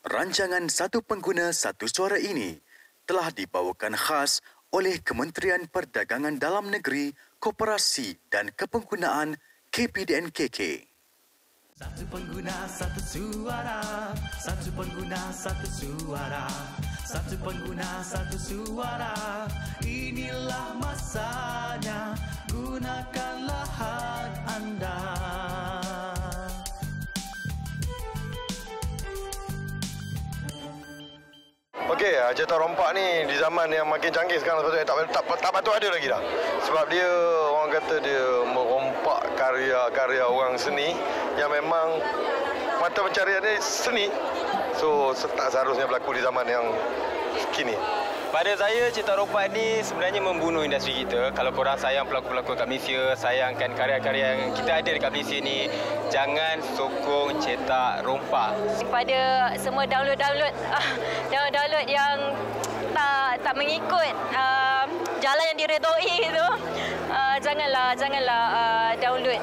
Rancangan Satu Pengguna Satu Suara ini telah dibawakan khas oleh Kementerian Perdagangan Dalam Negeri, Koperasi dan Kepenggunaan KPDNKK. Satu pengguna satu suara, satu pengguna satu suara, satu pengguna satu suara. Inilah masanya, gunakanlah hak anda. Okey, cetak rompak ni di zaman yang makin canggih sekarang sepatutnya tak patut ada lagi dah. Sebab dia, orang kata dia merompak karya-karya orang seni yang memang mata pencarian dia seni. So, tak seharusnya berlaku di zaman yang kini. Pada saya, cetak rompak ni sebenarnya membunuh industri kita. Kalau korang sayang pelakon-pelakon kat Malaysia, sayangkan karya-karya yang kita ada dekat Malaysia ni, jangan sokong cetak rompak. Pada semua download download yang tak mengikut jalan yang diredoi itu, janganlah download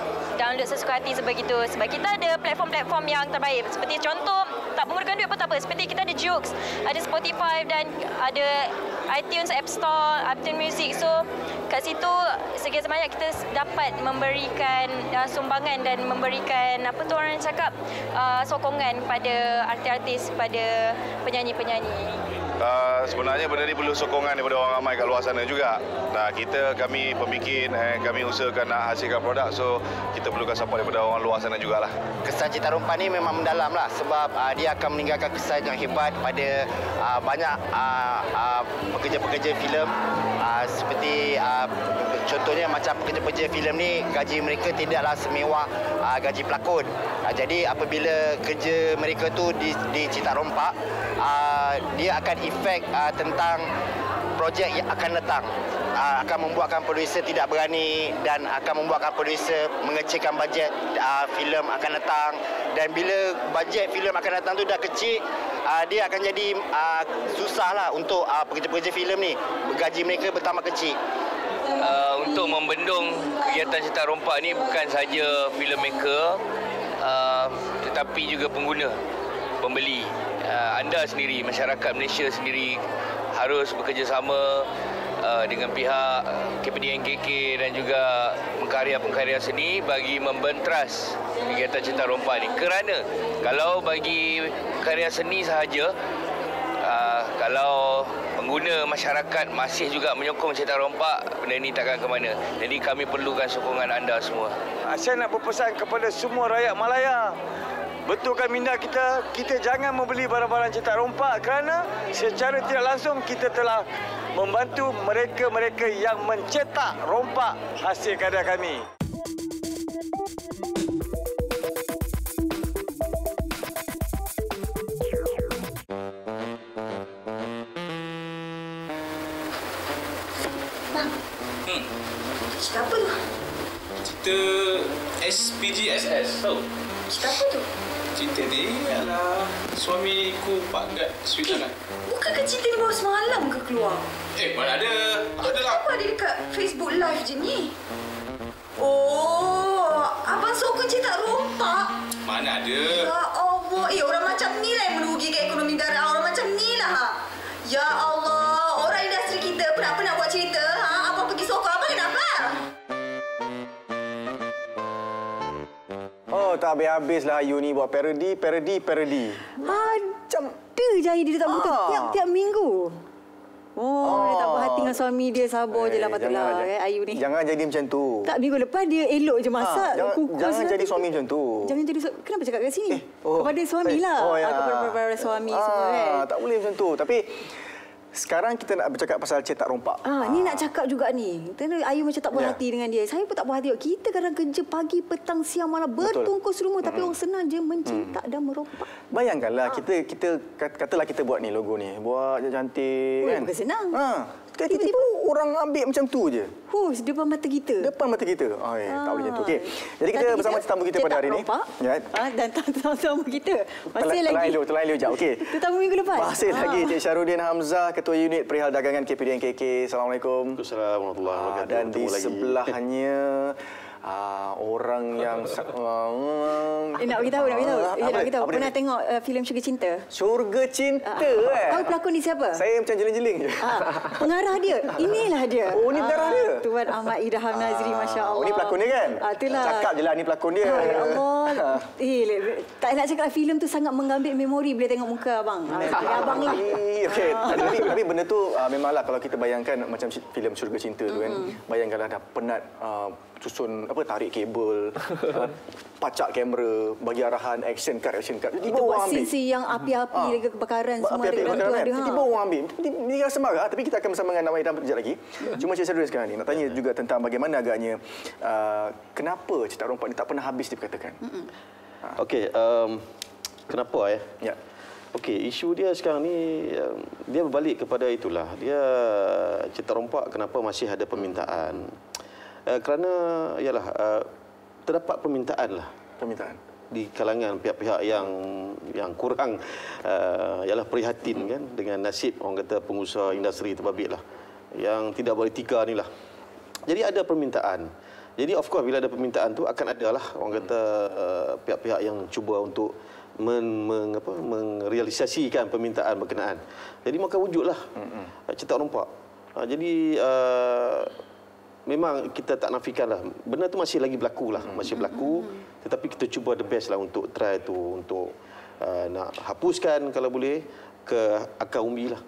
sesuka hati sebegitu. Sebab kita ada platform-platform yang terbaik. Seperti contoh, tak memerlukan duit pun tak apa. Seperti kita ada Joox, ada Spotify dan ada iTunes, App Store, iTunes Music. So kat situ sekiranya sebanyak kita dapat memberikan sumbangan dan memberikan apa tu orang cakap sokongan pada artis-artis, pada penyanyi-penyanyi. Sebenarnya benda ni perlu sokongan daripada orang ramai kat luar sana juga. Nah, kami pembikin, kami usahakan nak hasilkan produk, so kita perlukan support daripada orang luar sana jugalah. Kesan cetak rompak ni memang mendalam lah, sebab dia akan meninggalkan kesan yang hebat pada banyak pekerja-pekerja filem. Seperti contohnya macam pekerja-pekerja filem ni, gaji mereka tidaklah semewah gaji pelakon. Jadi apabila kerja mereka tu dicetak rompak, dia akan efek tentang projek yang akan datang. Akan membuatkan producer tidak berani dan akan membuatkan producer mengecilkan bajet filem akan datang. Dan bila bajet filem akan datang tu dah kecil, dia akan jadi susahlah untuk pekerja-pekerja filem ni. Gaji mereka bertambah kecil. Untuk membendung kegiatan cetak rompak ni bukan saja filmmaker, tetapi juga pengguna, pembeli. Anda sendiri, masyarakat Malaysia sendiri harus bekerjasama dengan pihak KPDNKK dan juga pengkarya-pengkarya seni bagi membentras kegiatan cetak rompak ni. Kerana kalau bagi karya seni sahaja, kalau pengguna masyarakat masih juga menyokong cetak rompak, benda ni takkan ke mana. Jadi kami perlukan sokongan anda semua. Saya nak berpesan kepada semua rakyat Malaya, betulkan minda kita jangan membeli barang-barang cetak rompak, kerana secara tidak langsung kita telah membantu mereka-mereka yang mencetak rompak hasil karya kami. Bang, cerita apa tu? Cerita SPGSS, tahu? Cerita apa tu? Cerita ni adalah suamiku Pak Gad Switzerland. Bukankah cerita ni baru semalam ke keluar? Mana ada? Adalah. Kenapa ada dekat Facebook Live je ni? Oh, abang sokong cetak rompak? Mana ada? Ya Allah, orang macam ni lah yang merugikan ekonomi negara. Orang macam ni lah. Ya Allah, orang industri kita kenapa nak buat cerita? Abang pergi sokong, abang kenapa? Oh, tak habis-habis lah Ayu ni buat parody. Macam dia je dia tak betul tiap minggu. Dia tak berhati dengan suami dia, sabar je lah patutlah Ayu ni. Jangan jadi macam tu. Tak, minggu lepas dia elok je masak. Jangan jadi suami macam tu. Jangan jadi kenapa cakap kat sini? Kepada suami lah. Kepada suami semua kan. Tak boleh macam tu. Tapi sekarang kita nak bercakap pasal cetak rompak. Ni nak cakap juga ni. Ayu macam tak berhati dengan dia. Saya pun tak berhati. Kita kadang kerja pagi, petang, siang, malam bertungkus rumah. Tapi orang senang je mencetak dan merompak. Bayangkanlah kita katalah kita buat ni logo ni. Buat cantik kan. Bukan senang. Tiba-tiba orang ambil macam tu je. Depan mata kita. Tak boleh macam tu. Okey. Jadi kita bersama tetamu kita pada hari ni. Dan tetamu kita masih lagi. Terlain dulu jap. Okey. Tetamu minggu lepas. Masih lagi Cik Syarudin Hamzah, Ketua Unit Perihal Dagangan KPDNKK. Assalamualaikum. Assalamualaikum warahmatullahi wabarakatuh. Dan di sebelahnya orang yang nak beritahu. Pernah tengok filem Syurga Cinta? Syurga Cinta. Tahu pelakon ni siapa? Saya macam jeling-jeling je. Pengarah dia. Inilah dia. Oh, ni pengarah dia. Tuan Ahmad Idham Nazri, masya-Allah. Oh, ni pelakon dia kan? Itulah. Cakap je lah ni pelakon dia. Ya Allah. Tak nak cakap filem tu sangat mengambil memori bila tengok muka abang. Abang lah. Okey. Tapi benda tu memanglah kalau kita bayangkan macam filem Syurga Cinta tu kan. Bayangkanlah dah penat susun tarik kabel, pacak kamera, bagi arahan action cut. Tiba orang ambil. Itu yang api-api lagi kebakaran semua api-api dekat dalam tu ada. Tiba orang ambil. Ini rasa marah tapi kita akan bersama dengan Ahmad Idham sekejap lagi. Cuma saya serius sekarang ni nak tanya juga tentang bagaimana agaknya kenapa Cetak Rompak ni tak pernah habis diperkatakan. Okey, kenapa Ya. Okey, isu dia sekarang ni dia berbalik kepada itulah. Dia Cetak Rompak kenapa masih ada permintaan? Kerana ialah terdapat permintaan di kalangan pihak-pihak yang kurang ialah prihatin kan dengan nasib orang kata pengusaha industri terbabit lah yang tidak beretika ni lah. Jadi ada permintaan. Jadi of course bila ada permintaan tu akan ada lah orang kata pihak-pihak yang cuba untuk merealisasikan permintaan berkenaan. Jadi maka wujudlah Cetak Rompak. Jadi memang kita tak nafikanlah benda tu masih lagi berlaku lah, masih berlaku, tetapi kita cuba the best lah untuk try tu untuk nak hapuskan kalau boleh ke akar umbi lah.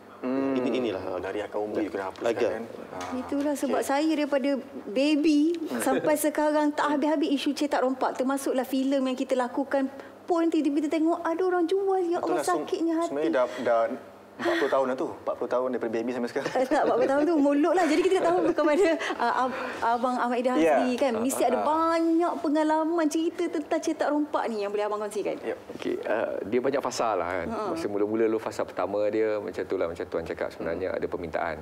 Inilah dari akar umbi kena hapuskan kan. Itulah sebab saya daripada baby sampai sekarang tak habis-habis isu Cetak Rompak, termasuklah filem yang kita lakukan pun tiba-tiba tengok ada orang jual, ya Allah, sakitnya hati. Sebenarnya dah 40 tahun dah tu. 40 tahun daripada baby sampai sekarang. Tak, 40 tahun tu mulut lah. Jadi kita tahu kepada Abang Ahmad Idham Nazri kan. Mesti ada banyak pengalaman cerita tentang Cetak Rompak ni yang boleh abang kongsikan. Okey, dia banyak fasa lah kan. Masa mula-mula fasa pertama dia macam tu lah, macam Tuan cakap, sebenarnya ada permintaan.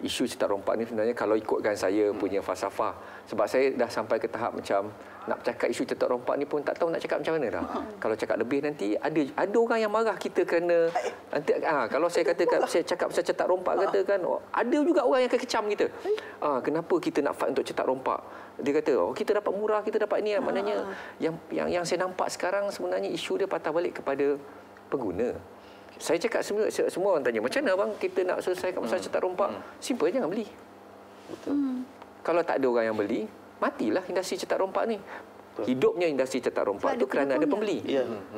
Isu Cetak Rompak ni sebenarnya kalau ikutkan saya punya falsafah, sebab saya dah sampai ke tahap macam nak cakap isu Cetak Rompak ni pun tak tahu nak cakap macam mana dah. Kalau cakap lebih nanti ada orang yang marah kita kerana nanti kalau saya cakap pasal Cetak Rompak kata kan, ada juga orang yang akan kecam kita. Kenapa kita nak fight untuk Cetak Rompak? Dia kata, kita dapat murah, kita dapat ni. Maknanya yang saya nampak sekarang sebenarnya isu dia patah balik kepada pengguna. Saya cakap semua orang tanya, macam mana bang kita nak selesaikan masalah Cetak Rompak? Simple, jangan beli. Betul. Kalau tak ada orang yang beli, matilah industri Cetak Rompak ni. Hidupnya industri Cetak Rompak itu kerana ada pembeli.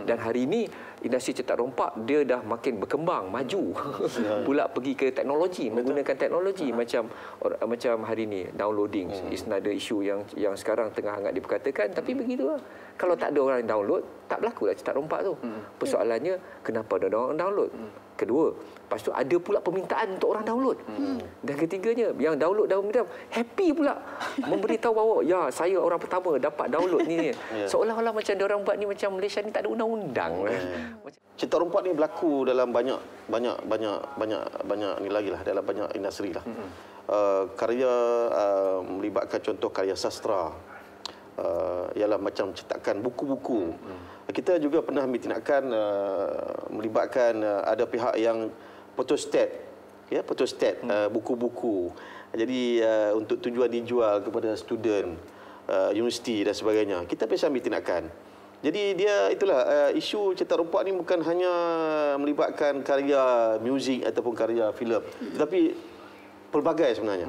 Dan hari ini industri Cetak Rompak dia dah makin berkembang, maju. Pula pergi ke teknologi, menggunakan teknologi macam hari ini downloading is another issue yang sekarang tengah hangat diperkatakan, tapi begitulah. Kalau tak ada orang yang download, tak berlakulah Cetak Rompak tu. Persoalannya kenapa ada orang download? Kedua, lepas tu ada pula permintaan untuk orang download. Dan ketiganya, yang download happy pula memberitahu bahawa ya saya orang pertama dapat download ni. Seolah-olah macam dia orang buat ni macam Malaysia ni tak ada undang-undang. Cetak Rompak ni berlaku dalam banyak ni lagi lah, dalam banyak industri lah. Karya melibatkan contoh karya sastra. Ialah macam cetakan buku-buku. Kita juga pernah ambil tindakan melibatkan ada pihak yang photostat, buku-buku. Jadi untuk tujuan dijual kepada student universiti dan sebagainya. Kita biasa ambil tindakan. Jadi dia itulah isu Cetak Rompak ni bukan hanya melibatkan karya muzik ataupun karya filem, tetapi pelbagai sebenarnya.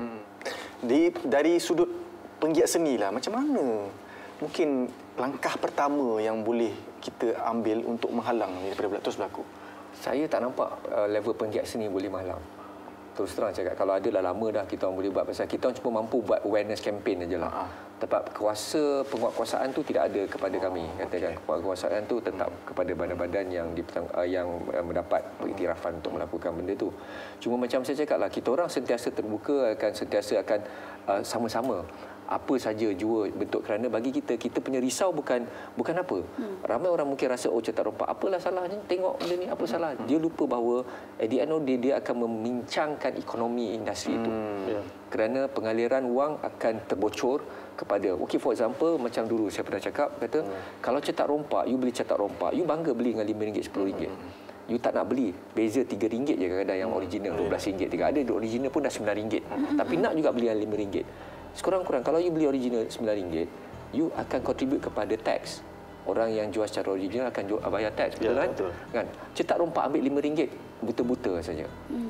Dari sudut penggiat seni lah, macam mana mungkin langkah pertama yang boleh kita ambil untuk menghalang daripada terus berlaku? Saya tak nampak level penggiat seni boleh menghalang. Terus terang cakap, kalau ada dah lama dah kita orang boleh buat, pasal kita orang cuma mampu buat awareness campaign sajalah. Tempat penguatkuasaan tu tidak ada kepada kami. Katakan penguatkuasaan tu tetap kepada badan-badan yang mendapat pengiktirafan untuk melakukan benda tu. Cuma macam saya cakaplah, kita orang sentiasa terbuka, sentiasa akan sama-sama apa saja jua bentuk, kerana bagi kita punya risau bukan apa. Ramai orang mungkin rasa Cetak Rompak apalah salahnya, tengok benda ni apa salah. Dia lupa bahawa at the end of the day dia akan memincangkan ekonomi industri itu. Kerana pengaliran wang akan terbocor kepada, for example, macam dulu saya pernah cakap, kata kalau Cetak Rompak, you beli Cetak Rompak, you bangga beli dengan RM5, RM10. You tak nak beli, beza RM3 je kadang-kadang yang original, RM12. Ada original pun dah RM9. Tapi nak juga beli yang RM5. Sekurang-kurang kalau you beli original RM9, you akan contribute kepada tax. Orang yang jual secara original akan bayar tax, betul kan? Betul. Kan? Cetak rompak ambil RM5 buta-buta saja.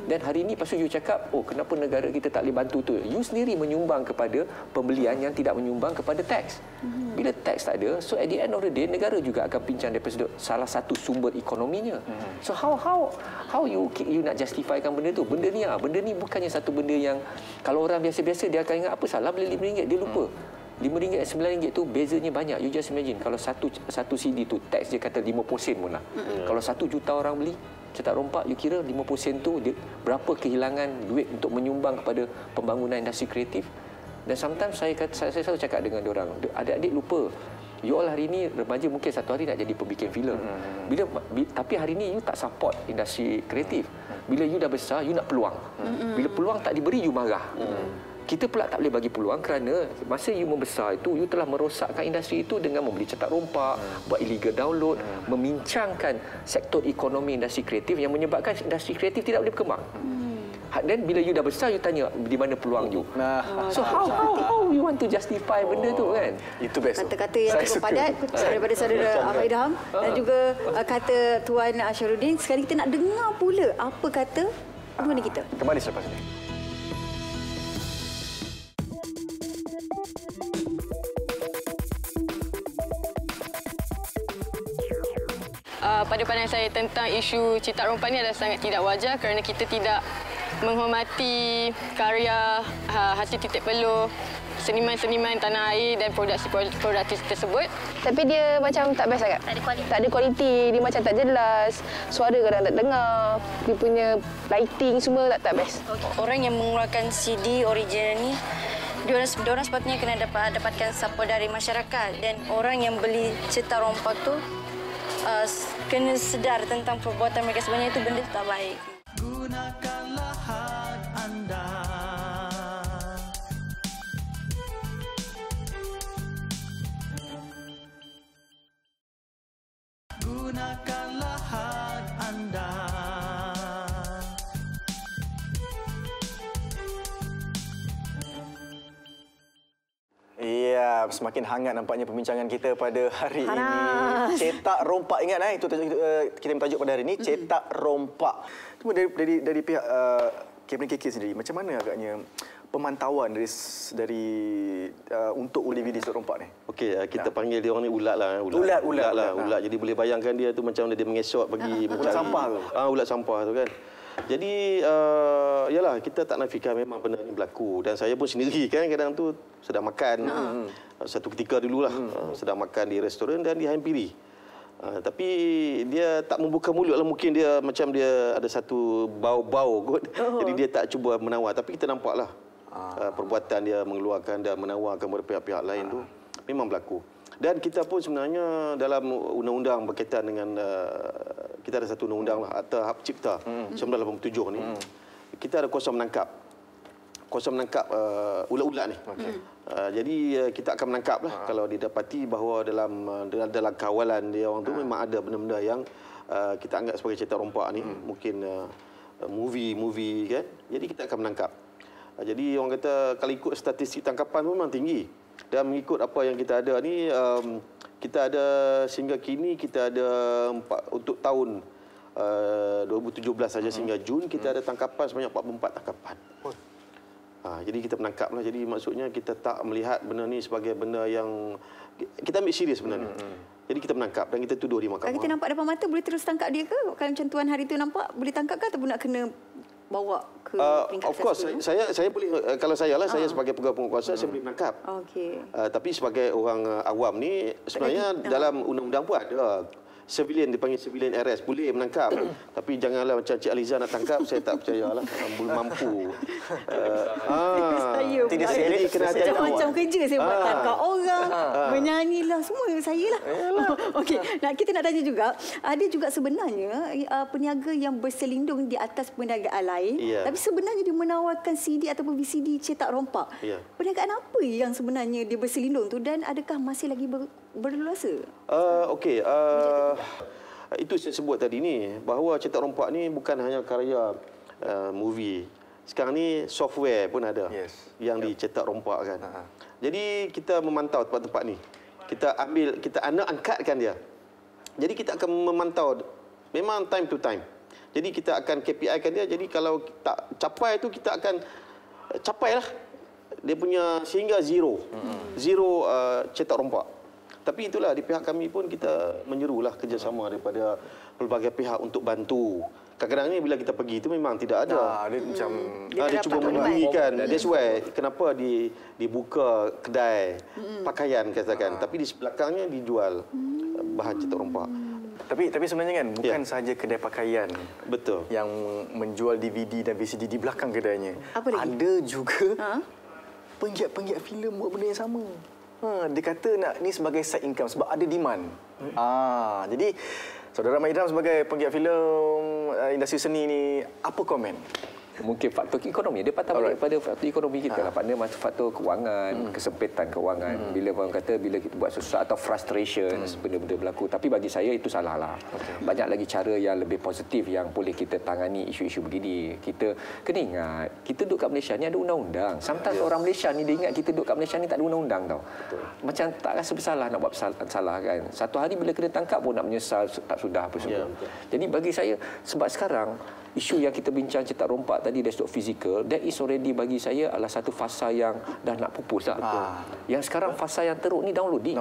Dan hari ini pasal you cakap, oh kenapa negara kita tak boleh bantu tu? You sendiri menyumbang kepada pembelian yang tidak menyumbang kepada tax. Bila tax tak ada, so at the end of the day negara juga akan pincang daripada salah satu sumber ekonominya. So how you nak justifikan benda tu? Benda ni bukannya satu benda yang kalau orang biasa-biasa dia akan ingat apa salah beli RM5, dia lupa. RM5 dan RM9 tu bezanya banyak. You just imagine kalau satu CD tu tax dia kata 50 sen pun lah. Kalau 1 juta orang beli cetak rompak, you kira 50 sen tu dia, berapa kehilangan duit untuk menyumbang kepada pembangunan industri kreatif. Dan sometimes saya selalu cakap dengan diorang, adik-adik lupa. You all hari ni remaja mungkin satu hari nak jadi pembikin filem. Tapi hari ni you tak support industri kreatif. Bila you dah besar, you nak peluang. Bila peluang tak diberi, you marah. Kita pula tak boleh bagi peluang kerana masa you membesar itu, you telah merosakkan industri itu dengan membeli cetak rompak, buat illegal download, memincangkan sektor ekonomi industri kreatif yang menyebabkan industri kreatif tidak boleh berkembang. Dan bila you dah besar, you tanya di mana peluang you. So how you want to justify benda tu kan? Itu best. Kata-kata yang cukup padat daripada saudara Ahmad Idham dan juga kata Tuan Asharuddin. Sekarang kita nak dengar pula apa kata dua kita. Kembali selepas ini. Pada pandangan saya tentang isu cetak rompak ini adalah sangat tidak wajar kerana kita tidak menghormati karya hasil titik peluh seniman-seniman tanah air dan produksi tersebut. Tapi dia macam tak best agak. Tak ada kualiti. Dia macam tak jelas. Suara kadang tak dengar. Dia punya lighting semua tak best. Orang yang mengeluarkan CD original ni, diorang sepatutnya kena dapatkan support dari masyarakat. Dan orang yang beli cetak rompak tu kena sedar tentang perbuatan mereka sebenarnya itu benda tak baik. Gunakanlah hak anda. Gunakanlah hak anda. Ya, semakin hangat nampaknya perbincangan kita pada hari ini. Cetak rompak, ingat itu kita tajuk pada hari ini, cetak rompak. Cuma dari pihak Kabinet KK sendiri, macam mana agaknya pemantauan dari untuk DVD cetak rompak ni? Okey, kita panggil dia orang ni ulat lah. Ulat. Jadi boleh bayangkan dia tu macam dia mengesok pergi mencari ulat sampah tu. Ulat sampah tu kan. Jadi yalah, kita tak nafikan memang benda ni berlaku. Dan saya pun sendiri kan kadang tu sedang makan satu ketika dululah sedang makan di restoran dan dihampiri. Tapi dia tak membuka mulut lah, mungkin dia macam dia ada satu bau-bau kot. Jadi dia tak cuba menawar, tapi kita nampaklah perbuatan dia mengeluarkan dan menawarkan kepada pihak-pihak lain tu memang berlaku. Dan kita pun sebenarnya dalam undang-undang berkaitan dengan kita ada satu undang-undang lah, Akta Hak Cipta 1987 ni. Kita ada kuasa menangkap ulat-ulat ni. Jadi kita akan menangkap lah kalau didapati bahawa dalam kawalan dia orang tu memang ada benda-benda yang kita anggap sebagai cetak rompak ni, mungkin movie kan. Jadi kita akan menangkap. Jadi orang kata kalau ikut statistik tangkapan memang tinggi. Dan mengikut apa yang kita ada ni, kita ada sehingga kini kita ada untuk tahun 2017 saja sehingga Jun kita ada tangkapan sebanyak 44 tangkapan. Jadi kita menangkaplah. Jadi maksudnya kita tak melihat benda ni sebagai benda yang kita ambil serius sebenarnya. Jadi kita menangkap dan kita tuduh di mahkamah. Kalau kita nampak depan mata boleh terus tangkap dia ke? Kalau macam tuan hari tu nampak boleh tangkap ke ataupun nak kena bawa ke peringkat of course saya boleh, kalau saya sebagai pegawai penguasa saya boleh menangkap. Tapi sebagai orang awam ni sebenarnya dalam undang-undang pun ada civilian, dipanggil civilian arrest, boleh menangkap. Tapi janganlah macam Cik Aliza nak tangkap, saya tak percayalah belum mampu. Jadi kena ada macam kerja saya buat tangkap orang, menyanyilah semua saya lah. Okey, kita nak tanya juga, ada juga sebenarnya peniaga yang berselindung di atas perniagaan lain, tapi sebenarnya dia menawarkan CD ataupun VCD cetak rompak. Perniagaan apa yang sebenarnya dia berselindung tu dan adakah masih lagi berleluasa? Okey, itu saya sebut tadi ni bahawa cetak rompak ni bukan hanya karya movie. Sekarang ni software pun ada yang dicetak rompak kan. Jadi kita memantau tempat-tempat ni. kita anak angkatkan dia. Jadi kita akan memantau memang time to time. Jadi kita akan KPI kan dia. Jadi kalau tak capai tu kita akan capailah dia punya sehingga zero cetak rompak. Tapi itulah di pihak kami pun kita menyerulah kerjasama daripada pelbagai pihak untuk bantu. Kadang-kadang ni bila kita pergi itu memang tidak ada. Dia macam dia cuba menyembunyikan. That's why kenapa dibuka kedai pakaian katakan, tapi di belakangnya dijual bahan cetak rompak. Tapi sebenarnya kan bukan sahaja kedai pakaian betul yang menjual DVD dan VCD di belakang kedainya. Apa lagi? Ada juga penggiat-penggiat filem buat benda yang sama. Dia kata nak ni sebagai side income sebab ada demand. Jadi Saudara Maidram sebagai penggiat filem industri seni ni, apa komen? Mungkin faktor ekonomi. Dia patah balik pada faktor ekonomi kita lah. Pada faktor kewangan, kesempitan kewangan. Bila orang kata bila kita buat sesuatu atau frustration, benda-benda berlaku. Tapi bagi saya itu salah lah. Banyak lagi cara yang lebih positif yang boleh kita tangani isu-isu begini. Kita kena ingat, kita duduk kat Malaysia ni ada undang-undang. Sometimes orang Malaysia ni dia ingat kita duduk kat Malaysia ni tak ada undang-undang tau. Macam tak rasa bersalah nak buat salah kan. Satu hari bila kena tangkap pun nak menyesal tak sudah apa semua. Jadi bagi saya, sebab sekarang isu yang kita bincang cetak rompak tadi dari sudut fizikal, that is already bagi saya adalah satu fasa yang dah nak pupus lah. Yang sekarang fasa yang teruk ni downloading.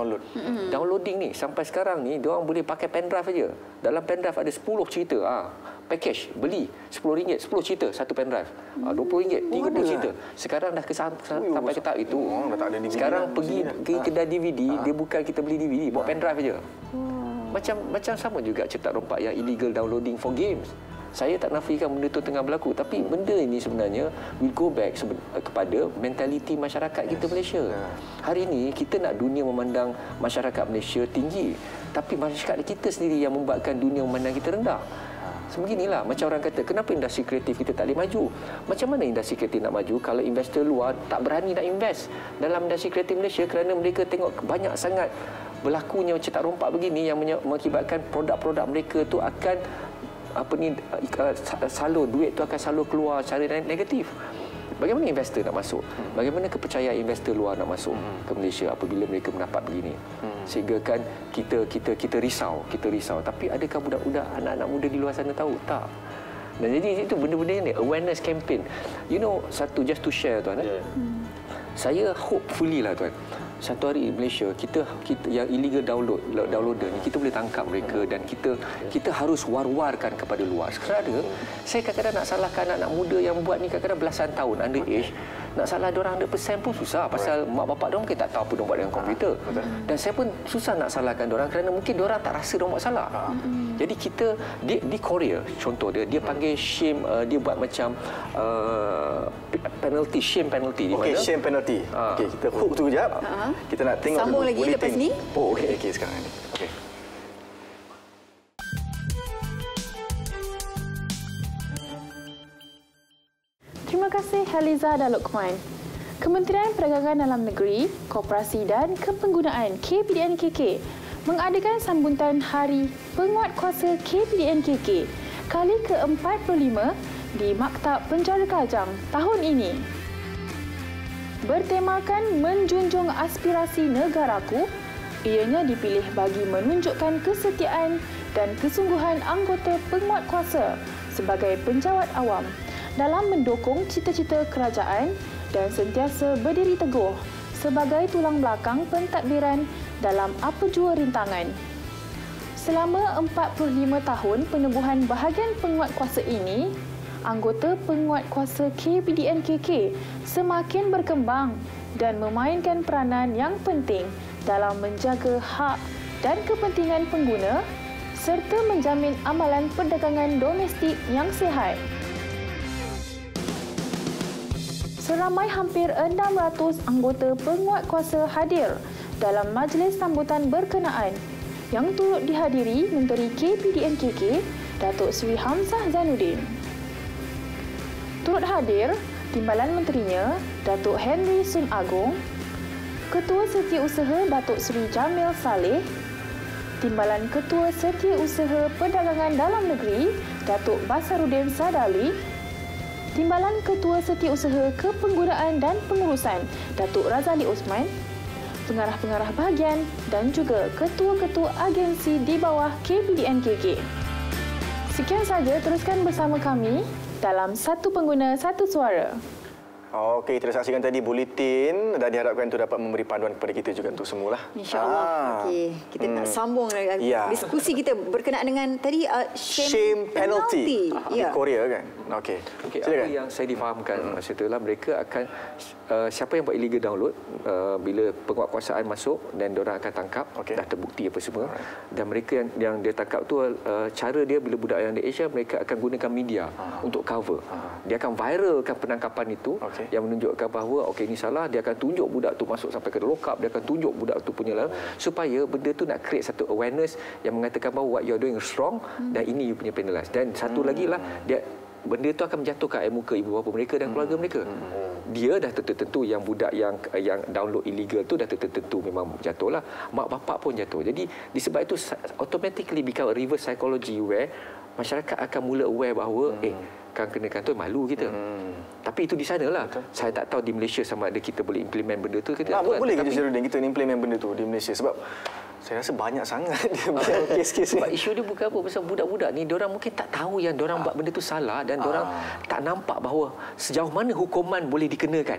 Downloading ni sampai sekarang ni diorang boleh pakai pendrive saja. Dalam pendrive ada 10 cerita. Package beli RM10, 10 cerita satu pendrive. RM20, 30 cerita. Sekarang dah sampai ke tahap itu. Sekarang pergi kedai DVD, dia bukan kita beli DVD, bawa pendrive saja. Macam sama juga cetak rompak yang illegal downloading for games. Saya tak nafikan benda itu tengah berlaku, tapi benda ini sebenarnya will go back kepada mentaliti masyarakat kita Malaysia. Hari ini kita nak dunia memandang masyarakat Malaysia tinggi, tapi masyarakat kita sendiri yang membuatkan dunia memandang kita rendah. Sebeginilah macam orang kata, kenapa industri kreatif kita tak boleh maju? Macam mana industri kreatif nak maju kalau investor luar tak berani nak invest dalam industri kreatif Malaysia kerana mereka tengok banyak sangat berlakunya cetak rompak begini yang mengakibatkan produk-produk mereka tu akan salur duit tu akan salur keluar secara negatif. Bagaimana investor nak masuk? Bagaimana kepercayaan investor luar nak masuk ke Malaysia apabila mereka mendapat begini? Sehingga kan kita risau. Tapi adakah budak-budak, anak-anak muda di luar sana tahu? Tak. Dan jadi itu benda-benda ni awareness campaign. You know, satu just to share tuan. Saya hopefully lah tuan, satu hari di Malaysia kita yang illegal downloader ni kita boleh tangkap mereka dan kita harus war-warkan kepada luar. Sekarang saya kadang-kadang nak salahkan anak-anak muda yang buat ni kadang-kadang belasan tahun underage. Nak salah diorang 100% pun susah pasal mak bapak diorang mungkin tak tahu apa diorang buat dengan komputer. Dan saya pun susah nak salahkan diorang kerana mungkin diorang tak rasa diorang buat salah. Jadi kita di Korea contoh dia panggil shame, dia buat macam penalty, shame penalty di mana? Shame penalty. Okey, kita hook tu kejap. Kita nak tengok sambung lagi lepas ni. Okey sekarang ni. Okey. Terima kasih Haliza dan Lokman. Kementerian Perdagangan Dalam Negeri, Koperasi dan Kepenggunaan KPDNKK mengadakan sambutan Hari Penguatkuasa KPDNKK kali ke-45 di Maktab Penjara Kajang tahun ini. Bertemakan menjunjung aspirasi negaraku, ianya dipilih bagi menunjukkan kesetiaan dan kesungguhan anggota penguatkuasa sebagai penjawat awam dalam mendukung cita-cita kerajaan dan sentiasa berdiri teguh sebagai tulang belakang pentadbiran dalam apa jua rintangan. Selama 45 tahun penubuhan bahagian penguatkuasa ini, anggota penguatkuasa KPDNKK semakin berkembang dan memainkan peranan yang penting dalam menjaga hak dan kepentingan pengguna serta menjamin amalan perdagangan domestik yang sihat. Seramai hampir 600 anggota penguatkuasa hadir dalam majlis sambutan berkenaan yang turut dihadiri Menteri KPDNKK Datuk Seri Hamzah Zainuddin. Turut hadir Timbalan Menterinya Datuk Henry Sun Agong, Ketua Setiausaha Datuk Seri Jamil Saleh, Timbalan Ketua Setiausaha Perdagangan Dalam Negeri Datuk Basarudin Sadali, Timbalan Ketua Setiausaha Kepenggunaan dan Pengurusan Datuk Razali Osman, pengarah-pengarah bahagian dan juga ketua-ketua agensi di bawah KPDNKK. Sekian saja, teruskan bersama kami dalam Satu Pengguna Satu Suara. Okey, kita saksikan tadi buletin dan diharapkan itu dapat memberi panduan kepada kita juga untuk semualah. InsyaAllah. Okey, kita nak sambung diskusi kita berkenaan dengan tadi shame penalty. Di Korea kan. Okey. Apa yang saya difahamkan masa itulah mereka akan siapa yang buat illegal download bila penguatkuasaan masuk dan diorang akan tangkap, dah terbukti apa semua. Dan mereka yang dia tangkap tu cara dia bila budak yang di Asia mereka akan gunakan media untuk cover. Dia akan viralkan penangkapan itu yang menunjukkan bahawa okey ini salah, dia akan tunjuk budak tu masuk sampai ke lock up, dia akan tunjuk budak tu punya supaya benda tu nak create satu awareness yang mengatakan bahawa what you are doing is wrong dan ini you punya penalize. Dan satu lagi lah, dia benda tu akan menjatuhkan air muka ibu bapa mereka dan keluarga mereka. Dia dah tentu yang budak yang download illegal tu dah tentu memang jatuhlah. Mak bapak pun jatuh. Jadi disebab itu automatically become a reverse psychology where masyarakat akan mula aware bahawa kan kenakan tu malu kita. Tapi itu di sanalah. Saya tak tahu di Malaysia sama ada kita boleh implement benda tu ke tidak. Boleh ke Syarudin kita implement benda tu di Malaysia sebab saya rasa banyak sangat kes-kes sebab isu dia bukan apa pasal budak-budak ni diorang mungkin tak tahu yang diorang buat benda tu salah dan diorang tak nampak bahawa sejauh mana hukuman boleh dikenakan.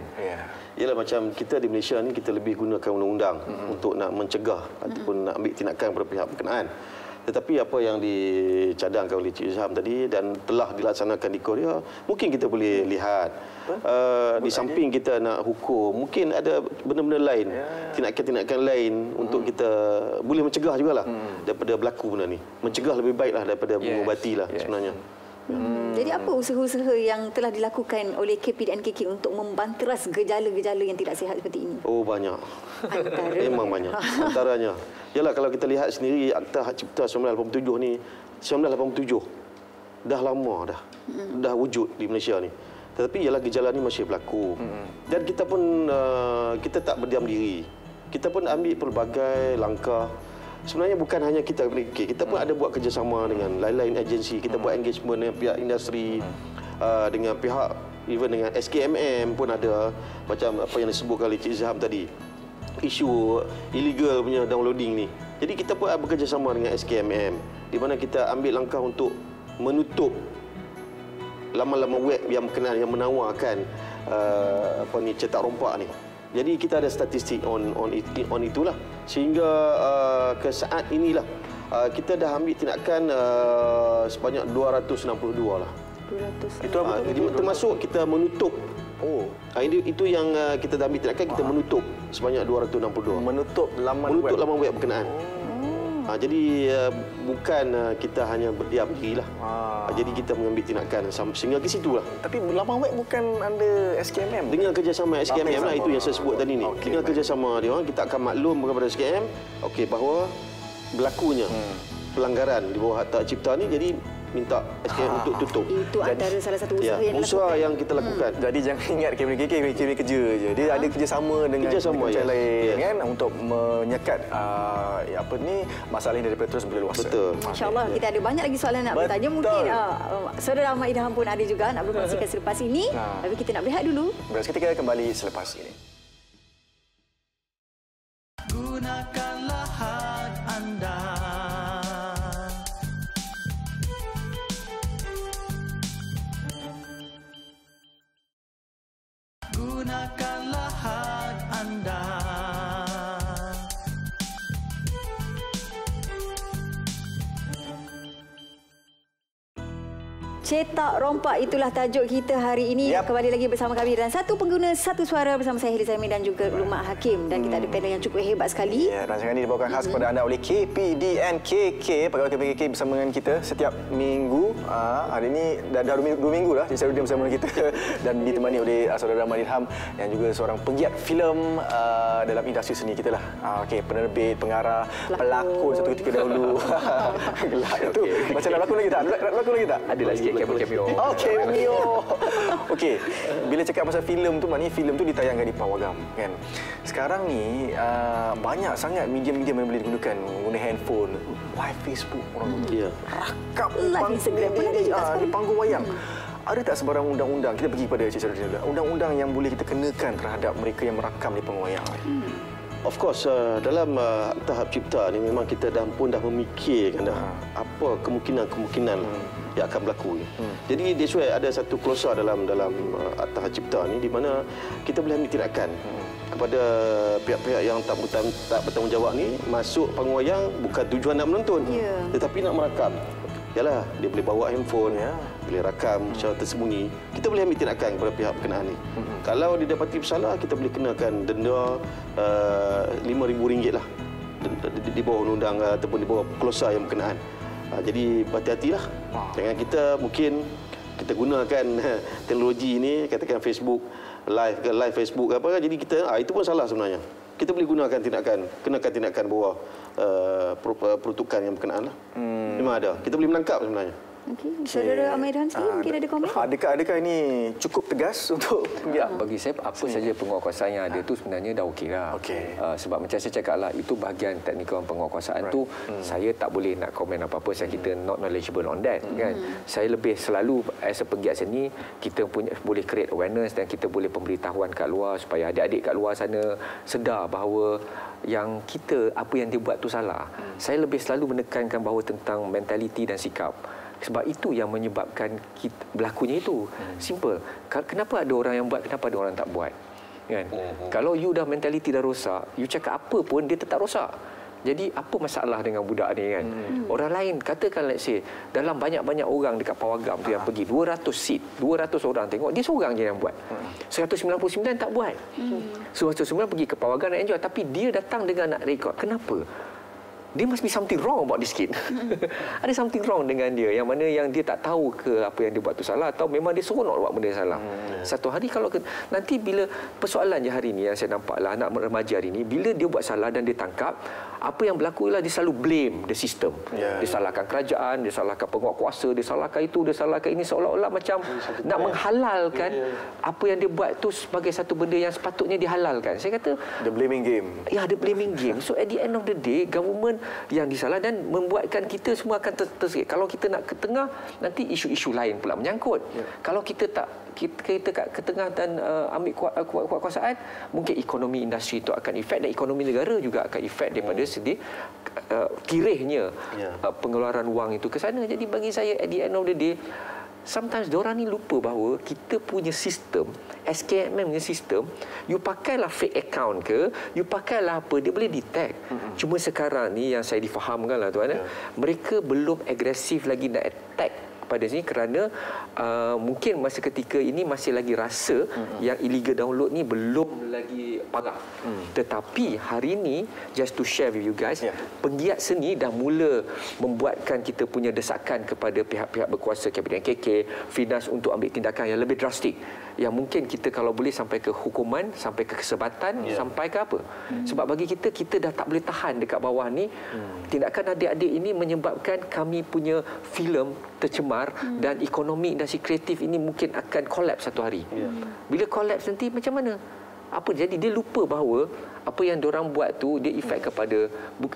Ialah macam kita di Malaysia ni kita lebih gunakan undang-undang untuk nak mencegah ataupun nak ambil tindakan kepada pihak berkenaan. Tetapi apa yang dicadangkan oleh Cik Izham tadi dan telah dilaksanakan di Korea, mungkin kita boleh lihat di samping kita nak hukum, mungkin ada benda-benda lain, tindakan-tindakan lain untuk kita boleh mencegah jugalah daripada berlaku benda ni. Mencegah lebih baiklah daripada mengubatilah sebenarnya. Jadi apa usaha-usaha yang telah dilakukan oleh KPDNKK untuk membanteras gejala-gejala yang tidak sihat seperti ini? Oh, banyak. Memang banyak. Antaranya, yalah kalau kita lihat sendiri Akta Hak Cipta 1987 ni, 1987 dah lama dah wujud di Malaysia ni. Tetapi ialah gejala ni masih berlaku. Dan kita pun kita tak berdiam diri. Kita pun ambil pelbagai langkah. Sebenarnya bukan hanya kita pun ada buat kerjasama dengan lain-lain agensi. Kita buat engagement dengan pihak industri, dengan pihak even dengan SKMM pun ada, macam apa yang disebutkan oleh Cik Izham tadi, isu illegal punya downloading ni. Jadi kita pun bekerjasama dengan SKMM di mana kita ambil langkah untuk menutup laman-laman web yang berkenaan yang menawarkan cetak rompak ni. Jadi kita ada statistik on itulah sehingga ke saat inilah kita dah ambil tindakan sebanyak 262 lah. 200. Itu apa? Termasuk kita menutup. Itu yang kita dah ambil tindakan, kita menutup sebanyak 262. Menutup laman web berkenaan. Jadi bukan kita hanya berdiam diri lah. Jadi kita mengambil tindakan sehingga ke situ lah. Tapi laman web bukan under SKMM? Dengan kerjasama SKMM lah, itu yang saya sebut tadi ni. Dengan kerjasama dia orang, kita akan maklum kepada SKM bahawa berlakunya pelanggaran di bawah Hak Cipta ni, jadi minta SKM untuk tutup. Itu antara salah satu usaha yang usaha yang kita lakukan. Jadi jangan ingat KPDNKK kerja je. Dia ada kerjasama dengan kerja lain kan untuk menyekat masalah ini daripada terus berluasa. Betul. InsyaAllah kita ada banyak lagi soalan nak bertanya. Mungkin Saudara Ahmad Idham pun ada juga nak berkongsikan selepas ini. Tapi kita nak berehat dulu. Kita kembali selepas ini. Gunakanlah hak anda. Gunakanlah hak anda. Cetak rompak, itulah tajuk kita hari ini. Kembali lagi bersama kami dan Satu Pengguna Satu Suara bersama saya Heli Zaimi dan juga Lumak Hakim. Dan kita ada panel yang cukup hebat sekali. Rancangan ini dibawakan khas kepada anda oleh KPDNKK. Pegawai KPDNKK bersama dengan kita setiap minggu. Hari ini dah 2 minggu dah Cik Syarudin bersama kita. Dan ditemani oleh Saudara Ahmad Idham yang juga seorang penggiat filem dalam industri seni kita lah. Penerbit, pengarah, pelakon satu ketika dahulu. Gelak itu. Macam nak berlakon lagi tak? Berlakon lagi tak? Adalah sikit cameo. Cameo. Okey, bila cakap pasal filem tu, maknanya filem tu ditayangkan di pawagam kan. Sekarang ni banyak sangat media-media yang boleh digunakan, guna handphone, live Facebook orang rakam live Instagram pun ada juga di panggung wayang. Ada tak sebarang undang-undang, kita pergi pada Cik Syarudin, undang-undang yang boleh kita kenakan terhadap mereka yang merakam di panggung wayang? Of course, dalam tahap cipta ni memang kita dah memikirkan dah apa kemungkinan yang akan berlaku. Jadi that's why ada satu klausul dalam tahap cipta ni di mana kita boleh ambil tindakan kepada pihak-pihak yang tak bertanggungjawab ni masuk panggung wayang bukan tujuan nak menonton, tetapi nak merakam. Yalah, dia boleh bawa handphone, boleh rakam secara tersembunyi. Kita boleh ambil tindakan kepada pihak berkenaan ni. Kalau didapati bersalah, kita boleh kenakan denda RM5,000 lah di bawah undang ataupun di bawah klausul yang berkenaan. Jadi berhati-hatilah. Jangan kita mungkin kita gunakan teknologi ini, katakan Facebook live Facebook apa, jadi kita itu pun salah sebenarnya. Kita boleh gunakan kenakan tindakan bawah peruntukan yang berkenaan lah. Memang ada. Kita boleh menangkap sebenarnya. Okey, Saudara Ahmad Idham sendiri mungkin ada komen? Adakah ini cukup tegas untuk bagi saya apa saja penguatkuasaan yang ada tu sebenarnya dah okeylah. Sebab macam saya cakaplah, itu bahagian teknikal penguatkuasaan tu saya tak boleh nak komen apa-apa, saya kita not knowledgeable on that kan. Saya lebih selalu as a penggiat seni, kita boleh create awareness dan kita boleh pemberitahuan kat luar supaya adik-adik kat luar sana sedar bahawa yang kita apa yang dia buat tu salah. Saya lebih selalu menekankan bahawa tentang mentaliti dan sikap. Sebab itu yang menyebabkan berlakunya itu. Simple. Kenapa ada orang yang buat, kenapa ada orang tak buat? Kan? Kalau you dah mentaliti dah rosak, you cakap apa pun dia tetap rosak. Jadi apa masalah dengan budak ni kan? Orang lain katakan let's say dalam banyak-banyak orang dekat Pawagam tu yang pergi 200 seat, 200 orang tengok, dia seorang je yang buat. 199 tak buat. 199 pergi ke Pawagam nak enjoy, tapi dia datang dengan nak rekod. Kenapa? Dia must be something wrong about this kid. Ada something wrong dengan dia yang mana yang dia tak tahu ke apa yang dia buat tu salah atau memang dia seronok buat benda yang salah. Satu hari kalau nanti bila persoalan je hari ni yang saya nampaklah anak remaja hari ni, bila dia buat salah dan dia tangkap, apa yang berlaku ialah dia selalu blame the system. Dia salahkan kerajaan, dia salahkan penguatkuasa, dia salahkan itu, dia salahkan ini, seolah-olah macam nak menghalalkan apa yang dia buat tu sebagai satu benda yang sepatutnya dihalalkan. Saya kata the blaming game. Ya, the blaming game. So at the end of the day, government yang disalah dan membuatkan kita semua akan tersikit. Kalau kita nak ke tengah, nanti isu-isu lain pula menyangkut. Kalau kita tak kita ke tengah dan ambil kuasa-kuasaan, mungkin ekonomi industri itu akan efek dan ekonomi negara juga akan efek daripada segi kirihnya pengeluaran wang itu ke sana. Jadi bagi saya at the end of the day, sometimes diorang ni lupa bahawa kita punya sistem, SKMM punya sistem, you pakailah fake account ke, you pakailah apa, dia boleh detect. Cuma sekarang ni yang saya difahamkan lah tuan, mereka belum agresif lagi nak attack pada sini kerana mungkin masa ketika ini masih lagi rasa yang illegal download ni belum lagi parah. Tetapi hari ini, just to share with you guys, penggiat seni dah mula membuatkan kita punya desakan kepada pihak-pihak berkuasa, Kabinet KK, Finas untuk ambil tindakan yang lebih drastik. Yang mungkin kita kalau boleh sampai ke hukuman, sampai ke kesebatan, sampai ke apa. Sebab bagi kita dah tak boleh tahan dekat bawah ni. Tindakan adik-adik ini menyebabkan kami punya filem tercemar dan ekonomi industri kreatif ini mungkin akan collapse satu hari. Bila collapse nanti macam mana? Apa jadi dia lupa bahawa apa yang diorang buat tu dia efek kepada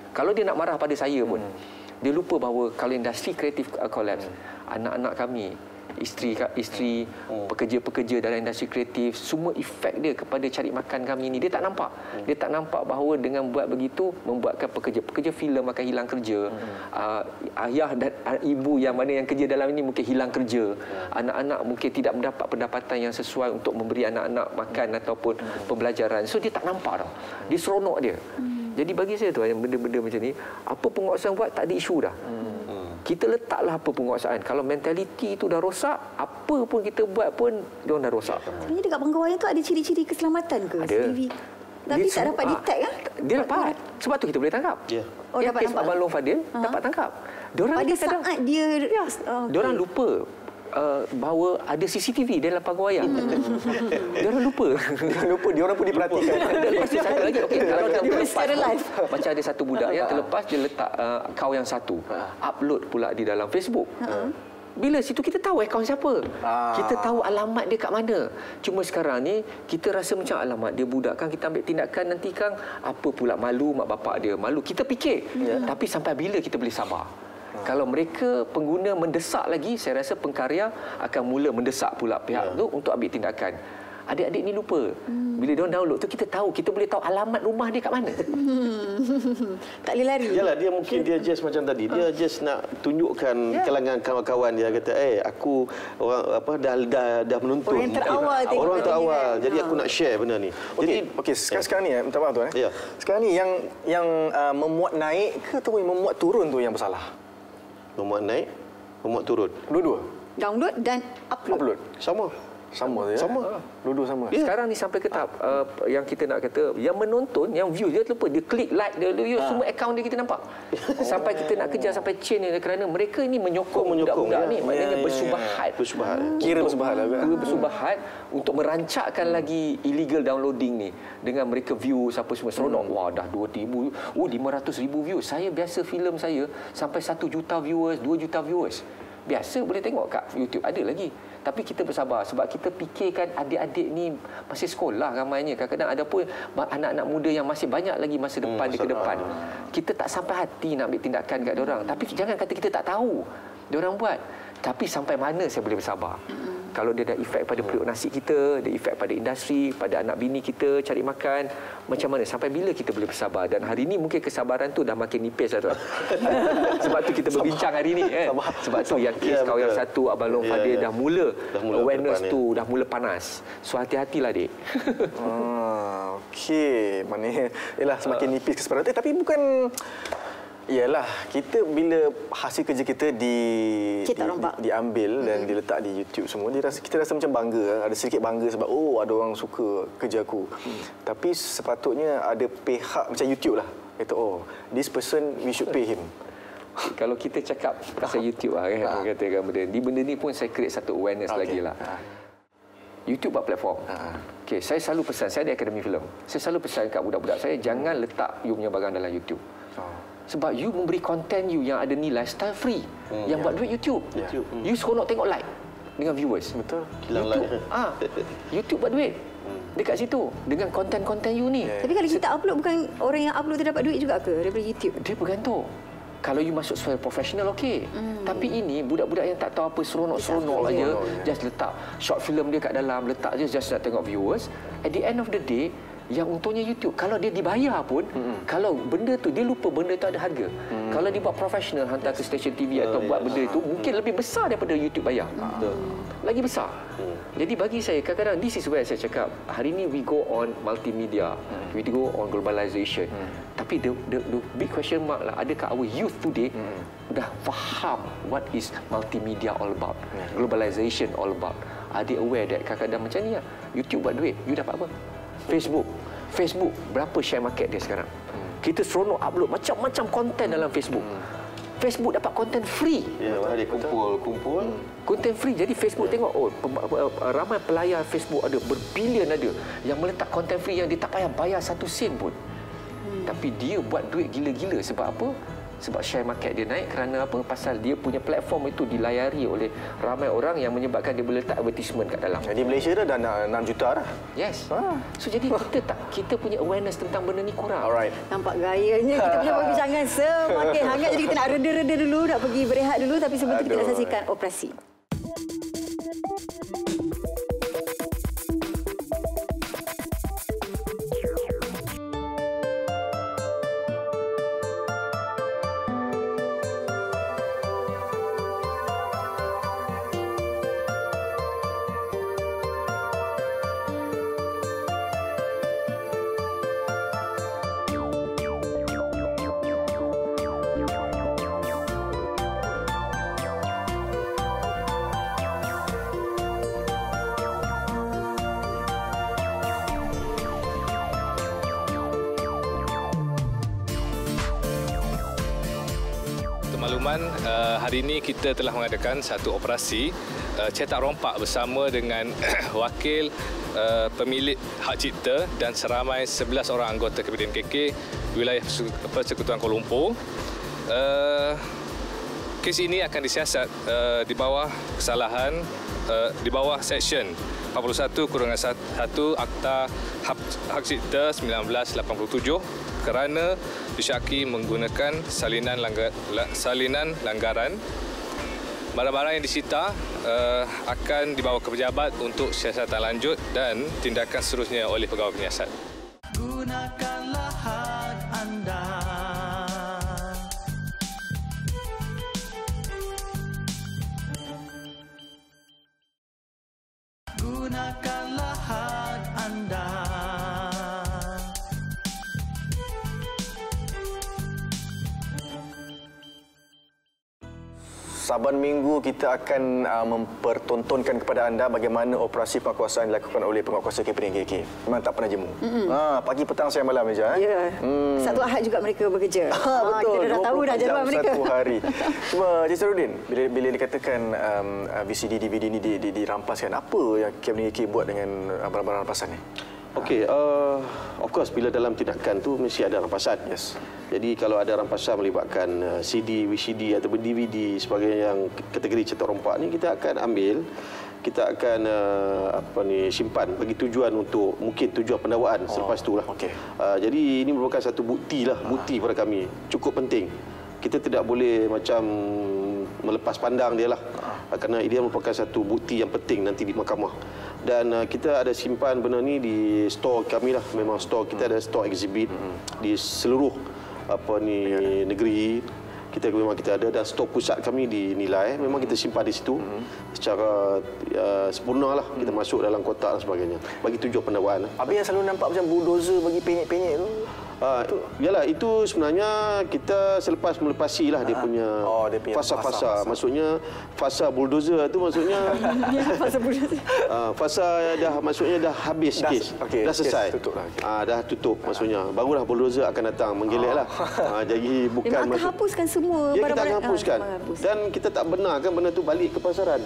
kalau dia nak marah pada saya pun dia lupa bahawa kalau industri kreatif collapse, anak-anak kami, isteri, pekerja-pekerja dalam industri kreatif, semua efek dia kepada cari makan kami ni. Dia tak nampak. Dia tak nampak bahawa dengan buat begitu membuatkan pekerja-pekerja filem akan hilang kerja. Ayah dan ibu yang mana yang kerja dalam ini mungkin hilang kerja. Anak-anak mungkin tidak mendapat pendapatan yang sesuai untuk memberi anak-anak makan ataupun pembelajaran. So dia tak nampak tau. Dia seronok dia. Jadi bagi saya tu yang benda-benda macam ni, apa penguasaan buat tak ada isu dah. Kita letaklah apa penguasaan. Kalau mentaliti itu dah rosak, apa pun kita buat pun dia dah rosak. Sebenarnya dekat panggung wayang tu ada ciri-ciri keselamatan ke? Ada. Tapi dia tak dapat detect kan? Dia dapat. Sebab tu kita boleh tangkap. Oh, dapat kes Abang Long Fadil dapat tangkap. Diorang pada saat dia diorang lupa bahawa ada CCTV dalam panggung wayang. Diorang lupa. Diorang pun diperhatikan. Lepas tu satu lagi, okey, kalau dia terlepas, macam ada satu budak yang terlepas, dia letak akaun yang satu, upload pula di dalam Facebook. Bila situ kita tahu akaun siapa. Kita tahu alamat dia kat mana. Cuma sekarang ni kita rasa macam alamat dia budak kan, kita ambil tindakan nanti kan apa pula, malu mak bapak dia, malu. Kita fikir. Tapi sampai bila kita boleh sabar? Kalau mereka pengguna mendesak lagi, saya rasa pengkarya akan mula mendesak pula pihak tu untuk ambil tindakan. Adik-adik ni lupa. Bila dia download tu kita tahu, kita boleh tahu alamat rumah dia kat mana. Tak boleh lari. Yalah, dia mungkin dia just macam tadi. Dia just nak tunjukkan kalangan kawan-kawan dia kata, aku orang apa dah menonton. Orang terawal tengok. Orang terawal. Jadi aku nak share benda ni. Okey, sekarang ni minta maaf tuan. Sekarang ni yang memuat naik ke atau memuat turun tu yang bersalah? Memuat naik, memuat turun. Dua-dua. Download dan upload. Sama. Sama je. Sama. Dua-dua sama. Sekarang ni sampai ke tahap yang kita nak kata, yang menonton, yang view dia lupa, dia klik like, dia view semua akaun dia kita nampak. Sampai kita nak kejar sampai chain ni kerana mereka ini menyokong budak-budak ni, maknanya bersubahat. Kira bersubahat lah kan. Bersubahat untuk merancakkan lagi illegal downloading ni dengan mereka view siapa semua seronok. Wah, dah 2,000, 500,000 views. Saya biasa filem saya sampai 1 juta viewers, 2 juta viewers. Biasa boleh tengok kat YouTube, ada lagi. Tapi kita bersabar sebab kita fikirkan adik-adik ni masih sekolah ramainya. Kadang-kadang ada pun anak-anak muda yang masih banyak lagi masa depan di ke depan. Kita tak sampai hati nak ambil tindakan kat diorang. Tapi jangan kata kita tak tahu diorang buat. Tapi sampai mana saya boleh bersabar. Kalau dia ada efek pada periuk nasi kita, ada efek pada industri, pada anak bini kita cari makan, macam mana? Sampai bila kita boleh bersabar? Dan hari ini mungkin kesabaran tu dah makin nipis lah tuan. Sebab tu kita berbincang hari ini. Sebab tu yang kes kau yang satu, Abang Long Fadil dah mula awareness tu, dah mula panas. So hati-hatilah dek. Okey. Maknanya, yalah semakin nipis kesepadan. Tapi bukan... Ialah, kita bila hasil kerja kita diambil dan diletak di YouTube semua, kita rasa macam bangga, ada sedikit bangga sebab ada orang suka kerja aku. Tapi sepatutnya ada pihak macam YouTube lah. Kata, this person we should pay him. Kalau kita cakap pasal YouTube lah kan, katakan benda ni pun saya create satu awareness lagi lah. YouTube buat platform. Okay, saya selalu pesan, saya ada akademi filem. Saya selalu pesan kat budak-budak saya, jangan letak you punya barang dalam YouTube. Sebab you memberi konten you yang ada nilai lifestyle free. Yang buat duit YouTube. You seronok tengok like dengan viewers. Betul. YouTube, YouTube buat duit. Dekat situ dengan konten-konten you ni. Tapi kalau kita upload, bukan orang yang upload tu dapat duit juga ke daripada YouTube? Dia bergantung. Kalau you masuk sebagai profesional, okey. Tapi ini budak-budak yang tak tahu apa, seronok-seronok aja, just letak short film dia kat dalam, letak je just nak tengok viewers. At the end of the day, yang untungnya YouTube, kalau dia dibayar pun, kalau benda tu, dia lupa benda tu ada harga. Kalau dia buat profesional, hantar ke stesen TV atau buat benda itu, mungkin lebih besar daripada YouTube bayar. Lagi besar. Jadi bagi saya, kadang-kadang, this is where saya cakap, hari ini we go on multimedia, we go on globalization. Tapi the big question mark lah, adakah our youth today dah faham what is multimedia all about, globalization all about? Are they aware that kadang-kadang macam ni lah, YouTube buat duit, you dapat apa? Facebook berapa share market dia sekarang? Kita seronok upload macam-macam konten dalam Facebook. Facebook dapat konten free. Ya, dia kumpul. Konten free. Jadi Facebook tengok, ramai pelayar Facebook ada, berbilion ada yang meletak konten free yang dia tak payah bayar 1 sen pun. Tapi dia buat duit gila-gila sebab apa? Sebab share market dia naik kerana apa? Pasal dia punya platform itu dilayari oleh ramai orang yang menyebabkan dia boleh letak advertisement kat dalam. Di Malaysia dah 6 juta dah. Yes. So jadi kita punya awareness tentang benda ni kurang. Alright. Nampak gayanya kita punya perbincangan semakin hangat, jadi kita nak reda-reda dulu, nak pergi berehat dulu, tapi sebelum itu kita nak saksikan operasi. Makluman, hari ini kita telah mengadakan satu operasi cetak rompak bersama dengan wakil pemilik hak cipta dan seramai 11 orang anggota KPDN KK wilayah Persekutuan Kuala Lumpur. Kes ini akan disiasat di bawah kesalahan di bawah Seksyen 41/1 Akta Hak Cipta 1987 kerana disyaki menggunakan salinan langgaran. Barang-barang yang disita akan dibawa ke pejabat untuk siasatan lanjut dan tindakan seterusnya oleh pegawai penyiasat. Gunakanlah hak anda. Gunakanlah hak anda. Saban minggu kita akan mempertontonkan kepada anda bagaimana operasi penguasaan dilakukan oleh penguasa KPDN KK. Memang tak pernah jemu. Pagi, petang, siang, malam saja. Ya. Satu Ahad juga mereka bekerja. Betul. Kita dah tahu dah jadual mereka. Satu hari. Cuma Encik Sarudin, bila dikatakan VCD, DVD ini dirampaskan, apa yang KPDN KK buat dengan barang-barang rampasan ni? Okey, of course bila dalam tindakan tu mesti ada rampasan. Yes. Jadi kalau ada rampasan melibatkan CD, VCD ataupun DVD sebagai yang kategori cetak rompak ni, kita akan ambil, kita akan simpan bagi tujuan untuk mungkin tujuan pendakwaan selepas itulah. Okey. Jadi ini merupakan satu bukti pada kami, cukup penting. Kita tidak boleh macam melepas pandang dia lah, kerana dia merupakan satu bukti yang penting nanti di mahkamah. Dan kita ada simpan benda ni di store kami lah. Memang store kita ada store exhibit di seluruh negeri. Kita ada, dan store pusat kami di Nilai. Memang kita simpan di situ secara sempurna lah. Kita masuk dalam kotak dan sebagainya bagi tujuan pendakwaan. Habis yang selalu nampak macam bulldozer bagi penyek-penyek tu. Yalah, itu sebenarnya kita selepas melepasi lah dia punya fasa-fasa. Maksudnya fasa bulldozer tu maksudnya fasa bulldozer. Fasa dah maksudnya dah habis kes. Dah selesai. Tutup lah. Dah tutup maksudnya. Barulah bulldozer akan datang menggelek lah. Jadi bukan akan hapuskan semua kita akan hapuskan. Dan kita tak benarkan benda tu balik ke pasaran.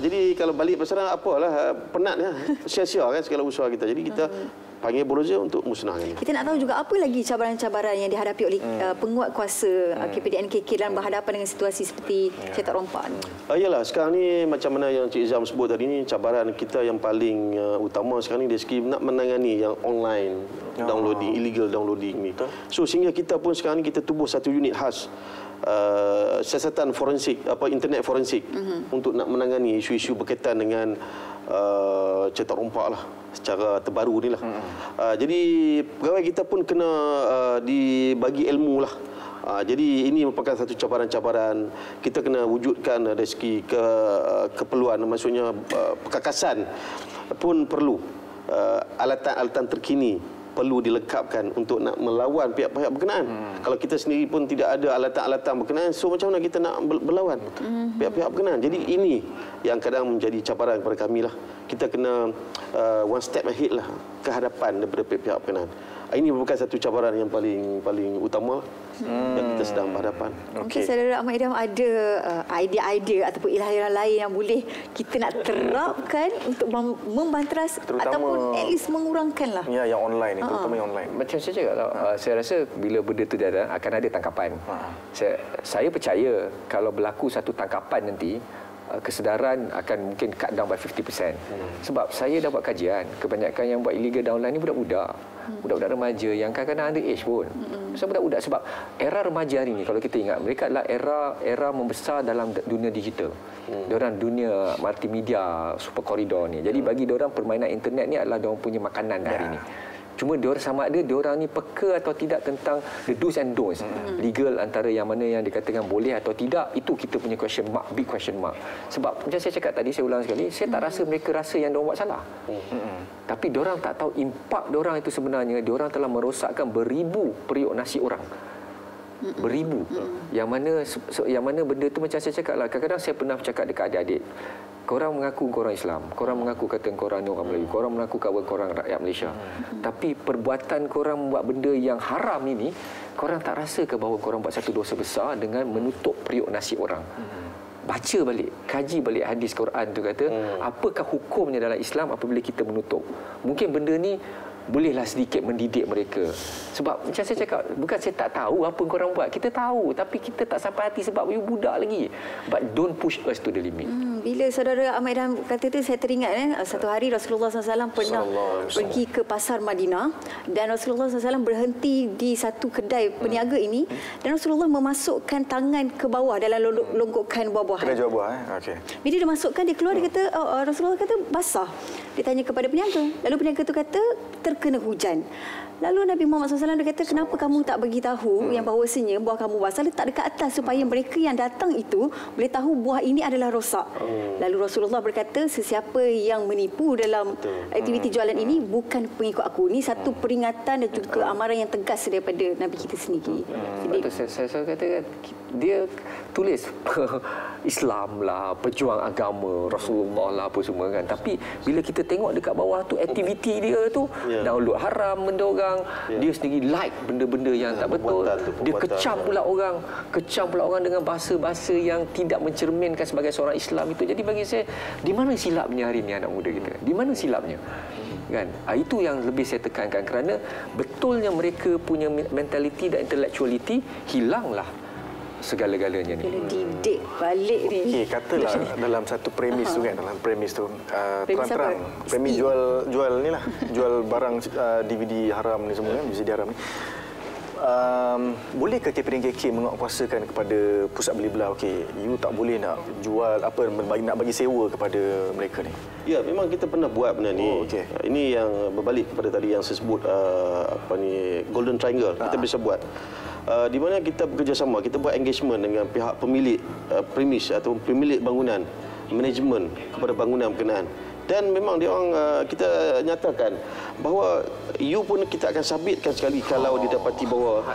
Jadi kalau balik pasaran apalah, penat ya. Sia-sia kan segala usaha kita. Jadi kita panggil bulldozer untuk musnahkan. Kita nak tahu juga apa lagi cabaran-cabaran yang dihadapi oleh penguat kuasa KPDN KK dalam berhadapan dengan situasi seperti cetak rompak ni. Yalah, sekarang ni macam mana yang Cik Izam sebut tadi ni, cabaran kita yang paling utama sekarang ni dari segi nak menangani yang online downloading, illegal downloading ni. So sehingga kita pun sekarang ni kita tubuh satu unit khas siasatan forensik, internet forensik untuk nak menangani isu-isu berkaitan dengan cetak rompak lah secara terbaru ni lah. Jadi pegawai kita pun kena dibagi ilmu lah. Jadi ini merupakan satu cabaran-cabaran. Kita kena wujudkan dari segi keperluan, maksudnya perkakasan pun perlu, alatan-alatan terkini perlu dilengkapkan untuk nak melawan pihak-pihak berkenaan. Kalau kita sendiri pun tidak ada alatan-alatan berkenaan, so macam mana kita nak berlawan pihak-pihak berkenaan? Jadi ini yang kadang menjadi cabaran kepada kami lah. Kita kena one step ahead lah ke hadapan daripada pihak-pihak berkenaan. Ini merupakan satu cabaran yang paling utama yang kita sedang berhadapan. Mungkin saudara Ahmad Idham ada idea-idea ataupun ilahi-ilahi lain yang boleh kita nak terapkan untuk membanteras ataupun at least mengurangkan lah. Ya, yang online, terutama yang online. Macam saya cakap, saya rasa bila benda itu ada, akan ada tangkapan. Saya percaya kalau berlaku satu tangkapan nanti, kesedaran akan mungkin cut down by 50%. Sebab saya dah buat kajian, kebanyakan yang buat illegal downline ni budak-budak. Budak-budak remaja yang kadang-kadang underage pun. Sebab budak-budak, sebab era remaja hari ni, kalau kita ingat, mereka adalah era membesar dalam dunia digital. Diorang dunia multimedia, super koridor ni. Jadi bagi diorang permainan internet ni adalah diorang punya makanan hari ni. Cuma diorang sama ada diorang ni peka atau tidak tentang the do's and don'ts. Legal antara yang mana yang dikatakan boleh atau tidak, itu kita punya question mark, big question mark. Sebab macam saya cakap tadi, saya ulang sekali, saya tak rasa mereka rasa yang diorang buat salah. Tapi diorang tak tahu impak diorang itu sebenarnya, diorang telah merosakkan beribu periuk nasi orang. Beribu. Yang mana benda tu macam saya cakap lah, kadang-kadang saya pernah bercakap dekat adik-adik. Korang mengaku korang Islam, korang mengaku kata korang ni orang Melayu, korang mengaku kawan korang rakyat Malaysia. Tapi perbuatan korang membuat benda yang haram ini, korang tak rasa ke bahawa korang buat satu dosa besar dengan menutup periuk nasi orang? Baca balik, kaji balik hadis Quran tu kata, apakah hukumnya dalam Islam apabila kita menutup? Mungkin benda ni bolehlah sedikit mendidik mereka. Sebab macam saya cakap, bukan saya tak tahu apa korang buat. Kita tahu, tapi kita tak sampai hati sebab you budak lagi. But don't push us to the limit. Bila saudara Ahmad Idham kata tu, saya teringat satu hari Rasulullah SAW pernah pergi ke pasar Madinah dan Rasulullah SAW berhenti di satu kedai peniaga ini dan Rasulullah memasukkan tangan ke bawah dalam longgokan buah-buahan. Kedai jual buah, okey. Bila dia masukkan, dia keluar, dia kata, Rasulullah kata basah. Dia tanya kepada peniaga. Lalu peniaga tu kata terkena hujan. Lalu Nabi Muhammad SAW dia kata, kenapa kamu tak beritahu yang bahawasanya buah kamu basah, letak dekat atas supaya mereka yang datang itu boleh tahu buah ini adalah rosak. Lalu Rasulullah berkata, sesiapa yang menipu dalam aktiviti jualan ini bukan pengikut aku. Ini satu peringatan dan juga amaran yang tegas daripada Nabi kita sendiri. Jadi saya kata dia tulis Islam lah, pejuang agama, Rasulullah lah, apa semua kan. Tapi bila kita tengok dekat bawah tu, aktiviti dia tu, download haram benda orang, dia sendiri like benda-benda yang tak betul. Dia kecam pula orang dengan bahasa-bahasa yang tidak mencerminkan sebagai seorang Islam itu. Jadi bagi saya, di mana silapnya hari ini anak muda kita? Di mana silapnya? Kan? Itu yang lebih saya tekankan, kerana betulnya mereka punya mentaliti dan intellectuality hilanglah segala-galanya ni. Bila didik balik ni. Okey, katalah dalam satu premis tu kan, dalam premis tu terang-terang premis jual ni lah, jual barang DVD haram ni semua kan, DVD haram ni. Boleh ke KPDN KK menguatkuasakan kepada pusat beli belah, okey, you tak boleh nak jual apa, nak bagi sewa kepada mereka ni? Ya, memang kita pernah buat benda ni. Ini yang berbalik kepada tadi yang saya sebut Golden Triangle. Kita bisa buat. Di mana kita bekerjasama, kita buat engagement dengan pihak pemilik premis atau pemilik bangunan, manajemen kepada bangunan berkenaan. Dan memang dia orang kita nyatakan bahawa you pun kita akan sabitkan sekali kalau didapati bahawa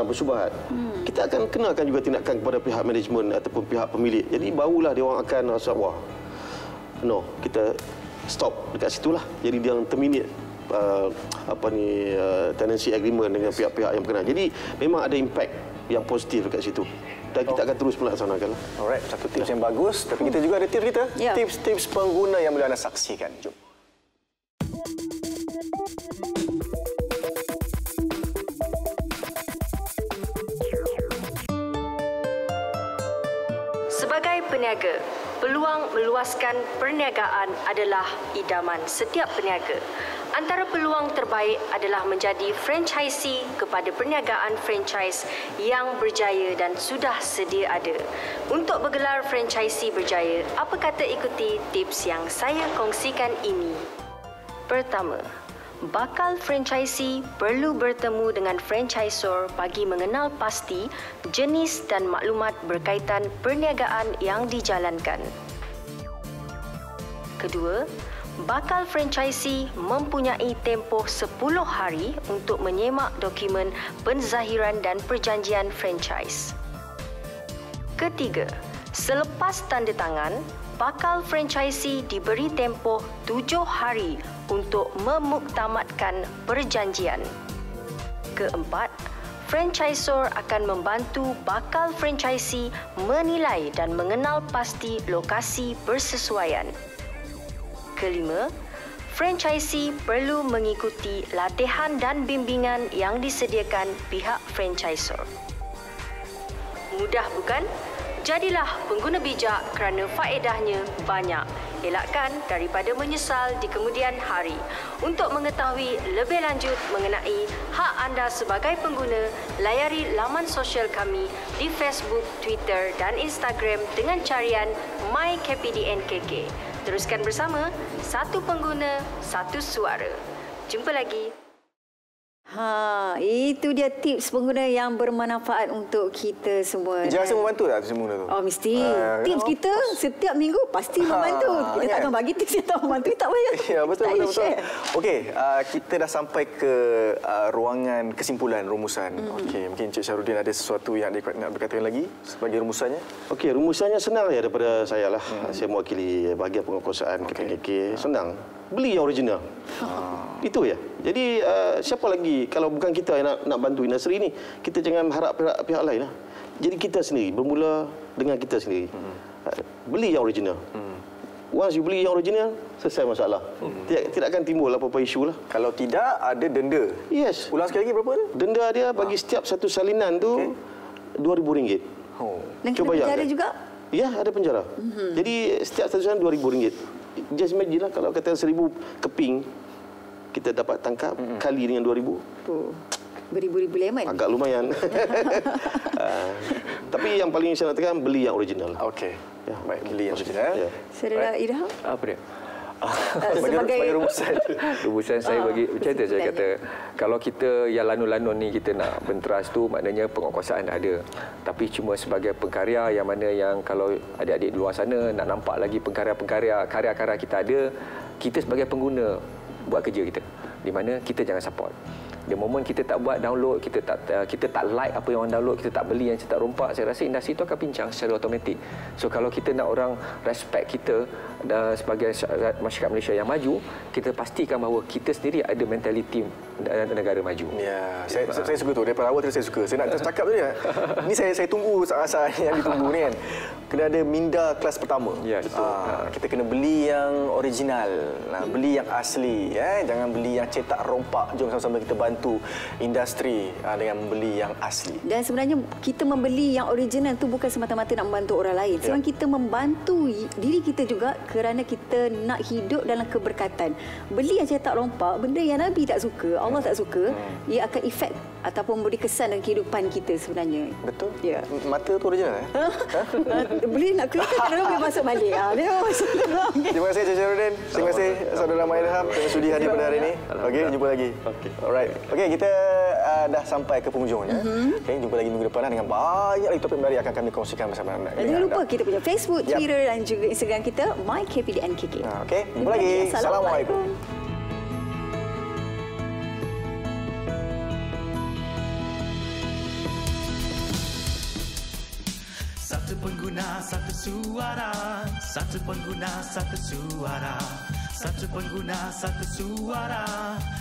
bersyubhat. Kita akan kenakan juga tindakan kepada pihak manajemen ataupun pihak pemilik. Jadi barulah dia orang akan rasa, wah, no, kita stop dekat situlah. Jadi dia orang terminate tenancy agreement dengan pihak-pihak yang berkenaan. Jadi memang ada impact yang positif dekat situ. Dan kita akan terus melaksanakan. Alright, satu tips yang bagus. Tapi kita juga ada tips kita. Tips-tips pengguna yang boleh anda saksikan. Jom. Sebagai peniaga, peluang meluaskan perniagaan adalah idaman setiap peniaga. Antara peluang terbaik adalah menjadi franchisee kepada perniagaan franchise yang berjaya dan sudah sedia ada. Untuk bergelar franchisee berjaya, apa kata ikuti tips yang saya kongsikan ini. Pertama, bakal franchisee perlu bertemu dengan franchisor bagi mengenal pasti jenis dan maklumat berkaitan perniagaan yang dijalankan. Kedua, bakal franchisee mempunyai tempoh 10 hari untuk menyemak dokumen penzahiran dan perjanjian franchise. Ketiga, selepas tanda tangan, bakal franchisee diberi tempoh 7 hari untuk memuktamadkan perjanjian. Keempat, franchisor akan membantu bakal franchisee menilai dan mengenal pasti lokasi persesuaian. Kelima, franchisee perlu mengikuti latihan dan bimbingan yang disediakan pihak franchisor. Mudah bukan? Jadilah pengguna bijak kerana faedahnya banyak. Elakkan daripada menyesal di kemudian hari. Untuk mengetahui lebih lanjut mengenai hak anda sebagai pengguna, layari laman sosial kami di Facebook, Twitter dan Instagram dengan carian MyKPDNKK. Teruskan bersama, satu pengguna, satu suara. Jumpa lagi. Itu dia tips pengguna yang bermanfaat untuk kita semua. Dia rasa membantu tak tips pengguna tu? Oh, mesti. Tips kita setiap minggu pasti membantu. Kita takkan bagi tips yang tak membantu, tak payah. Ya, betul. Okey, kita dah sampai ke ruangan kesimpulan, rumusan. Okey, mungkin Encik Syahrudin ada sesuatu yang nak berkatakan lagi sebagai rumusannya? Okey, rumusannya senang ya daripada saya lah. Saya mewakili bahagian penguasaan KPKK. Senang. Beli yang original. Itu ya. Jadi siapa lagi kalau bukan kita yang nak bantu industri ini, kita jangan harap pihak lain lah. Jadi kita sendiri bermula dengan kita sendiri. Beli yang original. Once you beli yang original, selesai masalah. Tidak akan timbul apa-apa isu lah. Kalau tidak, ada denda. Yes. Ulang sekali lagi berapa tu? Denda dia bagi setiap satu salinan tu RM2,000. Dan kena penjara juga? Ya, ada penjara. Jadi setiap satu salinan RM2,000. Just imagine lah kalau kata 1,000 keping kita dapat tangkap kali dengan 2,000. Beribu-ribu lemon. Agak lumayan. Tapi yang paling saya katakan beli yang original. Okey. Ya, baik, beli yang original. Ya. Saudara Irham? Apa dia? Sebagai rumusan saya bagi macam tu saya kata, kalau kita yang lanun-lanun ni kita nak benteras tu, maknanya penguasaan ada, tapi cuma sebagai pengkarya yang mana yang kalau adik-adik di luar sana nak nampak lagi pengkarya-pengkarya, karya-karya kita ada, kita sebagai pengguna buat kerja kita, di mana kita jangan support. The moment kita tak buat download, kita tak like apa yang orang download, kita tak beli yang cetak rompak, saya rasa industri itu akan pincang secara automatik. So kalau kita nak orang respect kita sebagai masyarakat Malaysia yang maju, kita pastikan bahawa kita sendiri ada mentaliti negara maju. Ya, saya suka tu. Daripada awal saya suka. Saya nak cakap tadi. Ni saya tunggu saat yang ditunggu ni kan. Kena ada minda kelas pertama. Ya, betul. Kita kena beli yang original, beli yang asli, jangan beli yang cetak rompak. Jom sama-sama kita bantu industri dengan membeli yang asli. Dan sebenarnya kita membeli yang original tu bukan semata-mata nak membantu orang lain. Sebenarnya kita membantu diri kita juga kerana kita nak hidup dalam keberkatan. Beli yang cetak rompak, benda yang Nabi tak suka, Allah tak suka, ia akan efek ataupun memberi kesan dalam kehidupan kita sebenarnya. Betul. Ya. Mata tu original Boleh nak kelakar kadang-kadang boleh masuk balik. Terima kasih Encik Syarudin. Terima kasih Saudara Mak Irham kerana sudi hadir pada hari ini. Okey, jumpa lagi. Alright. Okey, kita dah sampai ke penghujungnya. Okey, jumpa lagi minggu depan dengan banyak lagi topik menarik akan kami kongsikan bersama anda. Dan jangan lupa kita punya Facebook, Twitter dan juga Instagram kita MyKPDNKK. Okey, jumpa lagi. Assalamualaikum. Satu pengguna, satu suara. Satu pengguna, satu suara. Satu pengguna, satu suara.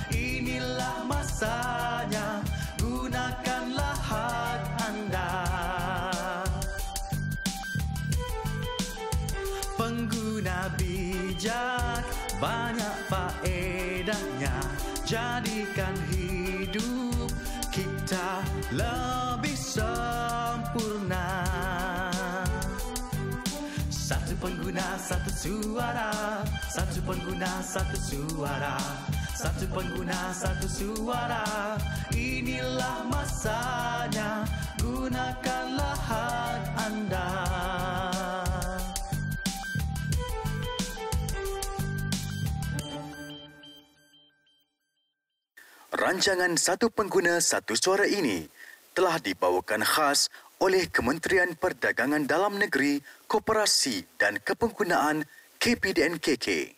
Inilah masanya. Gunakanlah hak anda. Pengguna bijak, banyak faedahnya. Jadikan hidup kita lebih sempurna. Satu pengguna, satu suara. Satu pengguna, satu suara. Satu pengguna, satu suara. Inilah masanya. Gunakanlah hak anda. Rancangan Satu Pengguna Satu Suara ini telah dibawakan khas oleh Kementerian Perdagangan Dalam Negeri, Koperasi dan Kepenggunaan KPDNKK.